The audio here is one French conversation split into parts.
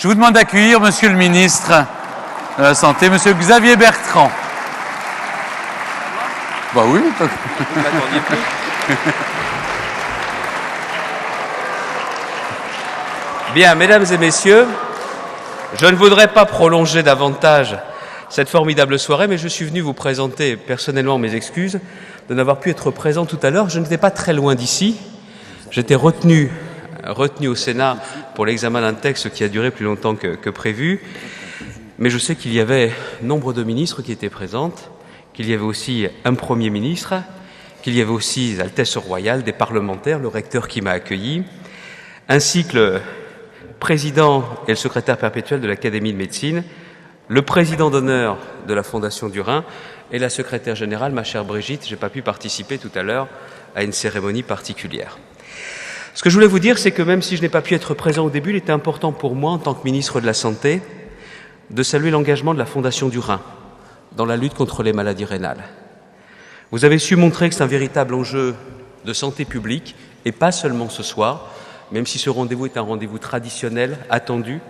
Je vous demande d'accueillir Monsieur le ministre de la Santé, Monsieur Xavier Bertrand. Bah oui. Vous m'attendiez plus. Bien, mesdames et messieurs, je ne voudrais pas prolonger davantage cette formidable soirée, mais je suis venu vous présenter personnellement mes excuses de n'avoir pu être présent tout à l'heure. Je n'étais pas très loin d'ici. J'étais retenu au Sénat pour l'examen d'un texte qui a duré plus longtemps que prévu. Mais je sais qu'il y avait nombre de ministres qui étaient présentes, qu'il y avait aussi un Premier ministre, qu'il y avait aussi l'Altesse royale, des parlementaires, le recteur qui m'a accueilli, ainsi que le président et le secrétaire perpétuel de l'Académie de médecine, le président d'honneur de la Fondation du Rhin et la secrétaire générale, ma chère Brigitte. Je n'ai pas pu participer tout à l'heure à une cérémonie particulière. Ce que je voulais vous dire, c'est que même si je n'ai pas pu être présent au début, il était important pour moi, en tant que ministre de la Santé, de saluer l'engagement de la Fondation du Rhin dans la lutte contre les maladies rénales. Vous avez su montrer que c'est un véritable enjeu de santé publique, et pas seulement ce soir, même si ce rendez-vous est un rendez-vous traditionnel, attendu,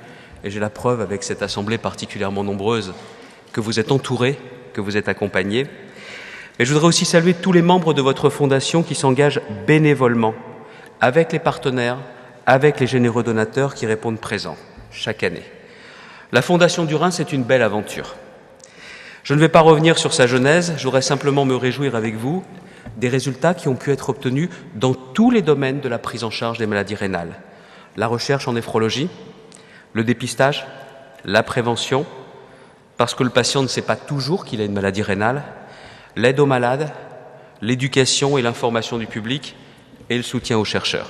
et j'ai la preuve avec cette assemblée particulièrement nombreuse que vous êtes entourés, que vous êtes accompagnés. Mais je voudrais aussi saluer tous les membres de votre fondation qui s'engagent bénévolement avec les partenaires, avec les généreux donateurs qui répondent présents chaque année. La Fondation du Rhin, c'est une belle aventure. Je ne vais pas revenir sur sa genèse, je voudrais simplement me réjouir avec vous des résultats qui ont pu être obtenus dans tous les domaines de la prise en charge des maladies rénales. La recherche en néphrologie, le dépistage, la prévention, parce que le patient ne sait pas toujours qu'il a une maladie rénale, l'aide aux malades, l'éducation et l'information du public et le soutien aux chercheurs.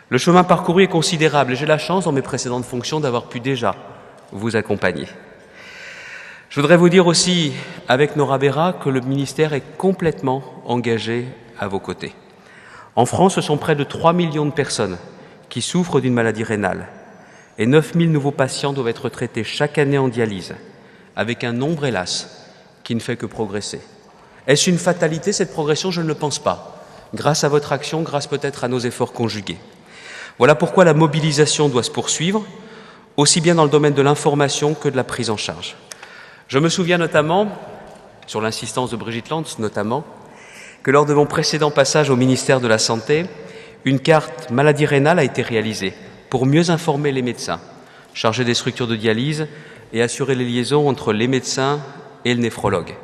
Le chemin parcouru est considérable et j'ai la chance dans mes précédentes fonctions d'avoir pu déjà vous accompagner. Je voudrais vous dire aussi, avec Nora Béra, que le ministère est complètement engagé à vos côtés. En France, ce sont près de 3 millions de personnes qui souffrent d'une maladie rénale et 9 000 nouveaux patients doivent être traités chaque année en dialyse, avec un nombre, hélas, qui ne fait que progresser. Est-ce une fatalité, cette progression? Je ne le pense pas. Grâce à votre action, grâce peut-être à nos efforts conjugués. Voilà pourquoi la mobilisation doit se poursuivre, aussi bien dans le domaine de l'information que de la prise en charge. Je me souviens notamment, sur l'insistance de Brigitte Lantz notamment, que lors de mon précédent passage au ministère de la Santé, une carte maladie rénale a été réalisée pour mieux informer les médecins, chargés des structures de dialyse et assurer les liaisons entre les médecins et le néphrologue.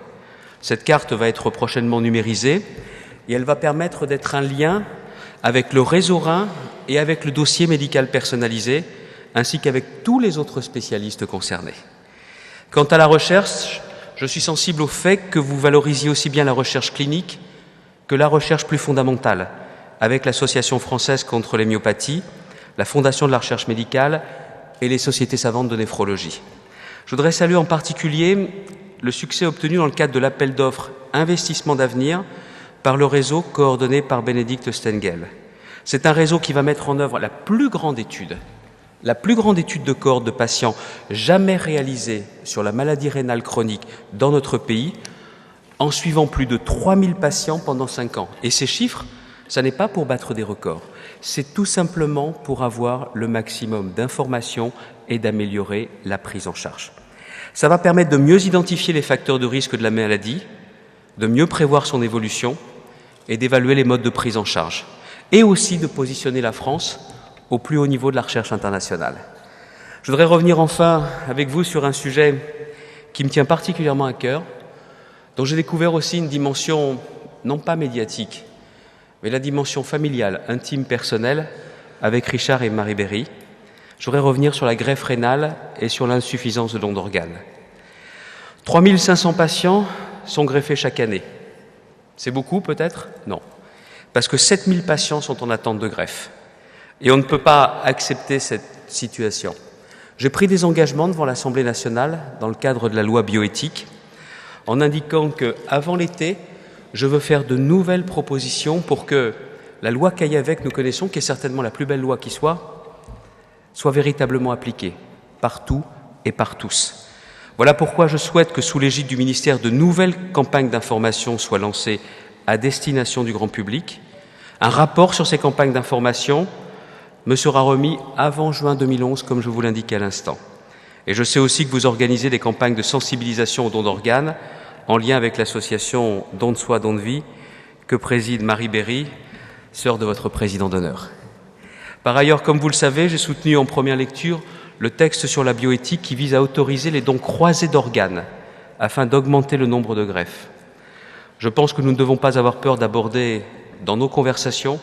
Cette carte va être prochainement numérisée et elle va permettre d'être un lien avec le réseau Rhin et avec le dossier médical personnalisé, ainsi qu'avec tous les autres spécialistes concernés. Quant à la recherche, je suis sensible au fait que vous valorisiez aussi bien la recherche clinique que la recherche plus fondamentale, avec l'Association française contre les myopathies, la Fondation de la recherche médicale et les sociétés savantes de néphrologie. Je voudrais saluer en particulier le succès obtenu dans le cadre de l'appel d'offres Investissement d'avenir par le réseau coordonné par Bénédicte Stengel. C'est un réseau qui va mettre en œuvre la plus grande étude de cohorte de patients jamais réalisée sur la maladie rénale chronique dans notre pays, en suivant plus de 3000 patients pendant 5 ans. Et ces chiffres, ça n'est pas pour battre des records, c'est tout simplement pour avoir le maximum d'informations et d'améliorer la prise en charge. Ça va permettre de mieux identifier les facteurs de risque de la maladie, de mieux prévoir son évolution et d'évaluer les modes de prise en charge, et aussi de positionner la France au plus haut niveau de la recherche internationale. Je voudrais revenir enfin avec vous sur un sujet qui me tient particulièrement à cœur, dont j'ai découvert aussi une dimension non pas médiatique, mais la dimension familiale, intime, personnelle, avec Richard et Marie Berry. Je voudrais revenir sur la greffe rénale et sur l'insuffisance de dons d'organes. 3500 patients sont greffés chaque année. C'est beaucoup peut-être? Non. Parce que 7000 patients sont en attente de greffe. Et on ne peut pas accepter cette situation. J'ai pris des engagements devant l'Assemblée nationale dans le cadre de la loi bioéthique en indiquant qu'avant l'été, je veux faire de nouvelles propositions pour que la loi Caillavet que nous connaissons, qui est certainement la plus belle loi qui soit véritablement appliquée partout et par tous. Voilà pourquoi je souhaite que sous l'égide du ministère, de nouvelles campagnes d'information soient lancées à destination du grand public. Un rapport sur ces campagnes d'information me sera remis avant juin 2011, comme je vous l'indiquais à l'instant. Et je sais aussi que vous organisez des campagnes de sensibilisation au don d'organes en lien avec l'association Don de soi, don de vie, que préside Marie Berry, sœur de votre président d'honneur. Par ailleurs, comme vous le savez, j'ai soutenu en première lecture le texte sur la bioéthique qui vise à autoriser les dons croisés d'organes afin d'augmenter le nombre de greffes. Je pense que nous ne devons pas avoir peur d'aborder dans nos conversations,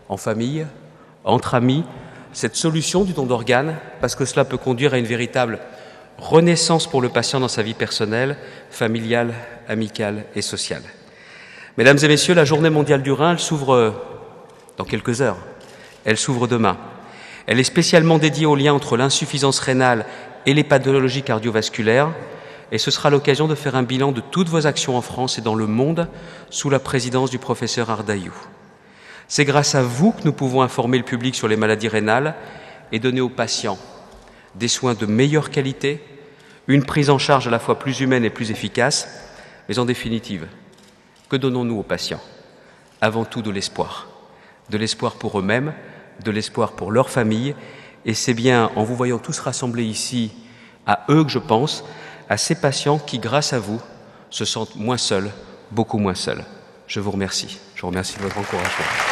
en famille, entre amis, cette solution du don d'organes, parce que cela peut conduire à une véritable renaissance pour le patient dans sa vie personnelle, familiale, amicale et sociale. Mesdames et messieurs, la Journée mondiale du rein, elle s'ouvre dans quelques heures. Elle s'ouvre demain. Elle est spécialement dédiée au lien entre l'insuffisance rénale et les pathologies cardiovasculaires, et ce sera l'occasion de faire un bilan de toutes vos actions en France et dans le monde sous la présidence du professeur Ardayou. C'est grâce à vous que nous pouvons informer le public sur les maladies rénales et donner aux patients des soins de meilleure qualité, une prise en charge à la fois plus humaine et plus efficace, mais en définitive, que donnons-nous aux patients? Avant tout de l'espoir pour eux-mêmes, de l'espoir pour leur famille, et c'est bien en vous voyant tous rassemblés ici, à eux que je pense, à ces patients qui, grâce à vous, se sentent moins seuls, beaucoup moins seuls. Je vous remercie de votre encouragement.